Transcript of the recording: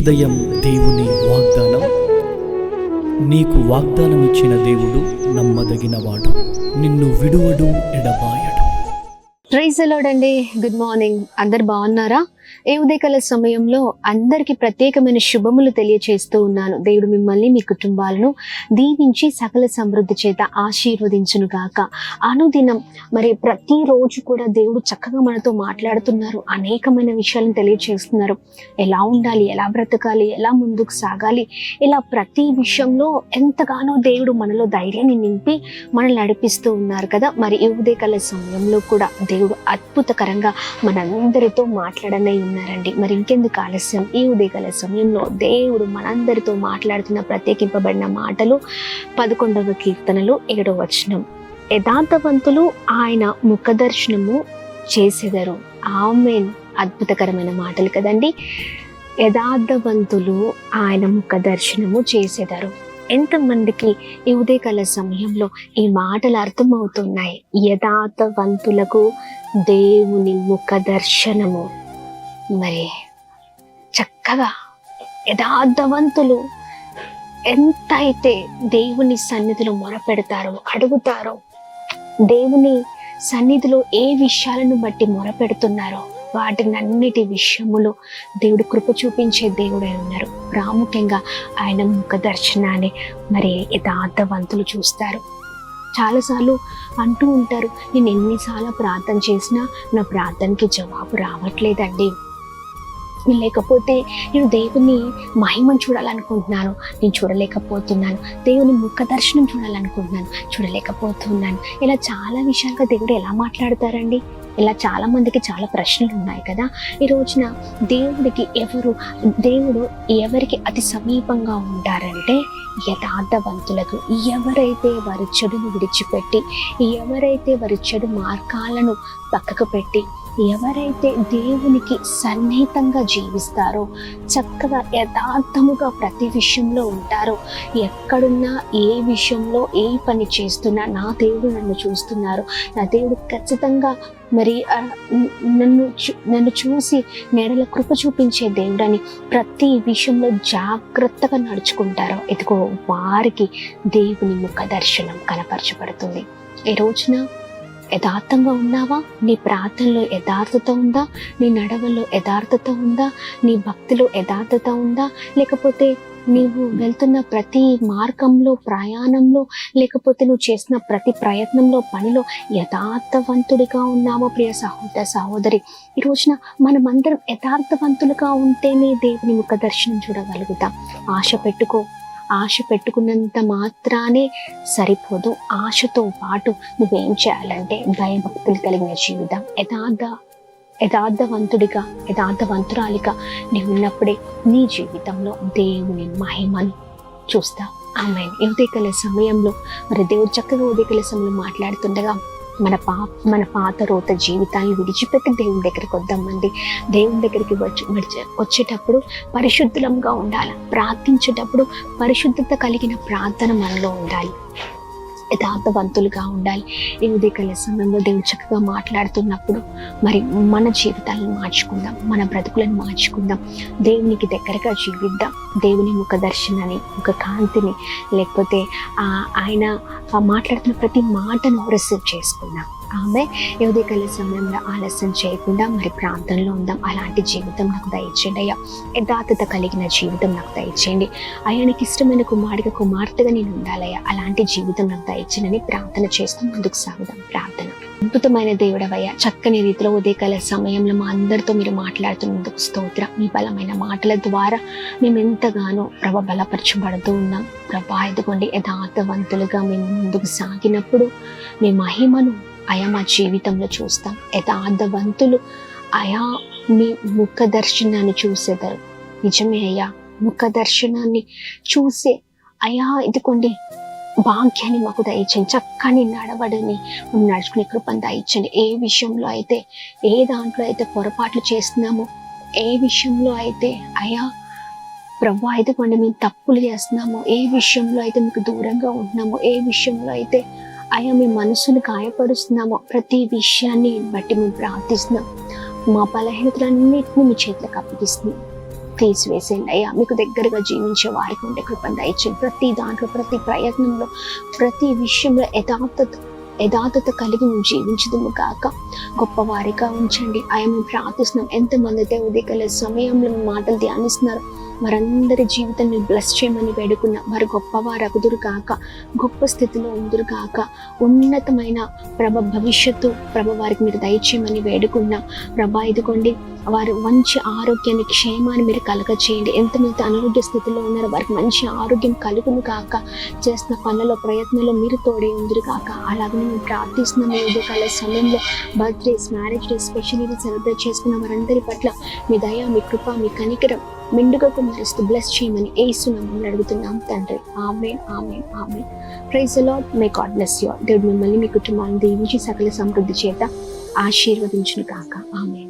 ఉదయం దేవుని వాగ్దానం. నీకు వాగ్దానం ఇచ్చిన దేవుడు నమ్మదగినవాడు, నిన్ను విడువడు, ఎడబాయడు. ప్రైజ్ ది లార్డ్ అండి. Good morning. అందరు బాగున్నారా? ఈ ఉదయకాల సమయంలో అందరికి ప్రత్యేకమైన శుభములు తెలియచేస్తూ ఉన్నాను. దేవుడు మిమ్మల్ని, మీ కుటుంబాలను దీవించి సకల సమృద్ధి చేత ఆశీర్వదించును గాక. అనుదినం మరి ప్రతిరోజు కూడా దేవుడు చక్కగా మనతో మాట్లాడుతున్నారు. అనేకమైన విషయాలను తెలియచేస్తున్నారు. ఎలా ఉండాలి, ఎలా బ్రతకాలి, ఎలా ముందుకు సాగాలి, ఇలా ప్రతి విషయంలో ఎంతగానో దేవుడు మనలో ధైర్యాన్ని నింపి మనల్ని నడిపిస్తూ ఉన్నారు కదా. మరి ఈ ఉదయకాల సమయంలో కూడా దేవుడు అద్భుతకరంగా మనందరితో మాట్లాడనే ఉన్నారండి. మరి ఇంకెందుకు ఆలస్యం, ఈ ఉదయకాల సమయంలో దేవుడు మనందరితో మాట్లాడుతున్న ప్రత్యేకింపబడిన మాటలు 11వ కీర్తనలు 7వ వచనం. యథార్థవంతులు ఆయన ముఖదర్శనము చేసెదరు. ఆమేన్. అద్భుతకరమైన మాటలు కదండి. యథార్థవంతులు ఆయన ముఖదర్శనము చేసెదరు. ఎంతమందికి ఈ ఉదయకాల సమయంలో ఈ మాటలు అర్థమవుతున్నాయి? యథార్థవంతులకు దేవుని ముఖ దర్శనము. మరి చక్కగా యథార్థవంతులు ఎంతైతే దేవుని సన్నిధిలో మొరపెడతారో, అడుగుతారో, దేవుని సన్నిధిలో ఏ విషయాలను బట్టి మొరపెడుతున్నారో వాటినన్నిటి విషయములు దేవుడు కృప చూపించే దేవుడై ఉన్నారు. ప్రాముఖ్యంగా ఆయన ముఖ దర్శనాన్ని మరి యథార్థవంతులు చూస్తారు. చాలాసార్లు అంటూ ఉంటారు, నేను ఎన్నిసార్లు ప్రార్థన చేసినా నా ప్రార్థనకి జవాబు రావట్లేదండి, లేకపోతే నేను దేవుని మహిమను చూడాలనుకుంటున్నాను, నేను చూడలేకపోతున్నాను, దేవుని ముఖ దర్శనం చూడాలనుకుంటున్నాను, చూడలేకపోతున్నాను. ఇలా చాలా విషయాలుగా దేవుడు ఎలా మాట్లాడతారండి? ఇలా చాలా మందికి చాలా ప్రశ్నలు ఉన్నాయి కదా. ఈ రోజున దేవుడు ఎవరికి అతి సమీపంగా ఉంటారంటే యథార్థవంతులకు. ఎవరైతే వారి చెడును విడిచిపెట్టి, ఎవరైతే వారి చెడు మార్గాలను పక్కకు పెట్టి, ఎవరైతే దేవునికి సన్నిహితంగా జీవిస్తారో, చక్కగా యథార్థముగా ప్రతి విషయంలో ఉంటారో, ఎక్కడున్నా, ఏ విషయంలో, ఏ పని చేస్తున్నా నా దేవుడు నన్ను చూస్తున్నారు, నా దేవుడు ఖచ్చితంగా మరి నన్ను చూసి నెడల కృప చూపించే దేవుడని ప్రతి విషయంలో జాగ్రత్తగా నడుచుకుంటారో, ఇదిగో వారికి దేవుని ముఖ దర్శనం కనపరచబడుతుంది. ఈ రోజున యథార్థంగా ఉన్నావా? నీ ప్రార్థనలో యథార్థత ఉందా? నీ నడవల్లో యథార్థత ఉందా? నీ భక్తిలో యథార్థత ఉందా? లేకపోతే నీవు వెళ్తున్న ప్రతి మార్గంలో, ప్రయాణంలో, లేకపోతే నువ్వు చేసిన ప్రతి ప్రయత్నంలో, పనిలో యథార్థవంతుడిగా ఉన్నామా? ప్రియ సహోదరి, ఈ రోజున మనమందరం యథార్థవంతులుగా ఉంటేనే దేవుని ముఖ దర్శనం చూడగలుగుతాం. ఆశ పెట్టుకున్నంత మాత్రానే సరిపోదు. ఆశతో పాటు నువ్వేం చేయాలంటే భయభక్తులు కలిగిన జీవితం, యథార్థవంతుడిగా, యథార్థవంతురాలిగా నీవు ఉన్నప్పుడే నీ జీవితంలో దేవుని మహిమను చూస్తావు. ఆమేన్. ఈ ఉదయకాల సమయంలో మరి దేవుడు చక్కగా ఉదయకాల సమయంలో మాట్లాడుతుండగా మన పాత రోత జీవితాన్ని విడిచిపెట్టి దేవుని దగ్గరికి వద్దామండి. దేవుని దగ్గరికి వచ్చేటప్పుడు పరిశుద్ధులంగా ఉండాలి. ప్రార్థించేటప్పుడు పరిశుద్ధత కలిగిన ప్రార్థన మనలో ఉండాలి. యథార్థవంతులుగా ఉండాలి. ఈ ఉదయకాల సమయంలో దేవుడు చక్కగా మాట్లాడుతున్నప్పుడు మరి మన జీవితాలను మార్చుకుందాం, మన బ్రతుకులను మార్చుకుందాం, దేవునికి దగ్గరగా జీవిద్దాం. దేవుని ముఖ దర్శనాన్ని, ముఖ కాంతిని, లేకపోతే ఆయన మాట్లాడుతున్న ప్రతి మాటను రిసీవ్ చేసుకుందాం. ఆమె ఈ ఉదయకాల సమయంలో ఆలస్యం చేయకుండా మరి ప్రార్థనలో ఉందాం. అలాంటి జీవితం నాకు దయచేయండి అయ్యా. యథార్థత కలిగిన జీవితం నాకు దయచేయండి. ఆయనకి ఇష్టమైన కుమార్తెగా నేను ఉండాలయ్యా. అలాంటి జీవితం నాకు దయచేయని ప్రార్థన చేస్తూ ముందుకు సాగుదాం. ప్రార్థన. అద్భుతమైన దేవుడవయ్యా, చక్కని రీతిలో ఉదయకాల సమయంలో మా అందరితో మీరు మాట్లాడుతున్నందుకు స్తోత్రం. మీ బలమైన మాటల ద్వారా మేము ఎంతగానో బలపరచబడుతూ ఉన్నాం. ఇదిగోండి, యథార్థవంతులుగా మేము ముందుకు సాగినప్పుడు మీ మహిమను అయా మా జీవితంలో చూస్తాం. యథార్థవంతులు అయా మీ ముఖ దర్శనాన్ని చూసేదారు. నిజమే అయ్యా, ముఖ దర్శనాన్ని చూసే అయా ఇదిగోండి భాగ్యాన్ని మాకు దయచండి. చక్కని నడవడిని నడుచుకునే కృపను దయచండి. ఏ విషయంలో అయితే, ఏ దాంట్లో అయితే పొరపాట్లు చేస్తున్నామో, ఏ విషయంలో అయితే అయా ప్రభు ఇదిగోండి మేము తప్పులు చేస్తున్నామో, ఏ విషయంలో అయితే మీకు దూరంగా ఉంటున్నామో, ఏ విషయంలో అయితే అయ్యా మీ మనసును గాయపరుస్తున్నామో, ప్రతి విషయాన్ని బట్టి మేము ప్రార్థిస్తున్నాం. మా బలహీనతలన్నింటినీ మీ చేతులకు అప్పగిస్తున్నాం. తీసివేసేయండి అయ్యా. మీకు దగ్గరగా జీవించే వారికి ఉండే కృపను దయచేయండి. ప్రతి దాంట్లో, ప్రతి ప్రయత్నంలో, ప్రతి విషయంలో యథార్థత కలిగి మేము జీవించదుము కాక గొప్పవారిగా ఉంచండి అయ్యా. మేము ప్రార్థిస్తున్నాం. ఎంతమంది అయితే ఉదయకాల సమయంలో మీ మాటలు ధ్యానిస్తున్నారు, వారందరి జీవితాన్ని బ్లెస్ చేయమని వేడుకున్న వారు గొప్పవారు అగుదురు కాక, గొప్ప స్థితిలో ఉందురు కాక, ఉన్నతమైన భవిష్యత్తు వారికి మీరు దయచేయమని వేడుకున్న ప్రభా. ఇదిగోండి, వారు మంచి ఆరోగ్యాన్ని, క్షేమాన్ని మీరు కలగచేయండి. ఎంతమంది అనారోగ్య స్థితిలో ఉన్నారో వారికి మంచి ఆరోగ్యం కలుగును కాక, చేస్తున్న పనులలో, ప్రయత్నంలో మీరు తోడే ఉందిరు కాక. అలాగనే మేము ప్రార్థిస్తున్నాం. ఈ ఉదయకాల సమయంలో birthdays, marriage days, special event celebrate చేసుకున్న వారందరి పట్ల మీ దయ, మీ కృప, మీ కనికరం మెండుగా కుమ్మరిస్తూ బ్లెస్ చేయమని యేసు నామములో అడుగుతున్నాం తండ్రి. Amen, amen, amen. Praise the Lord. May God bless you. దేవుడు మిమ్మల్ని, మీ కుటుంబాన్ని దీవించి సకల సమృద్ధి చేత ఆశీర్వదించును కాక. ఆమేన్.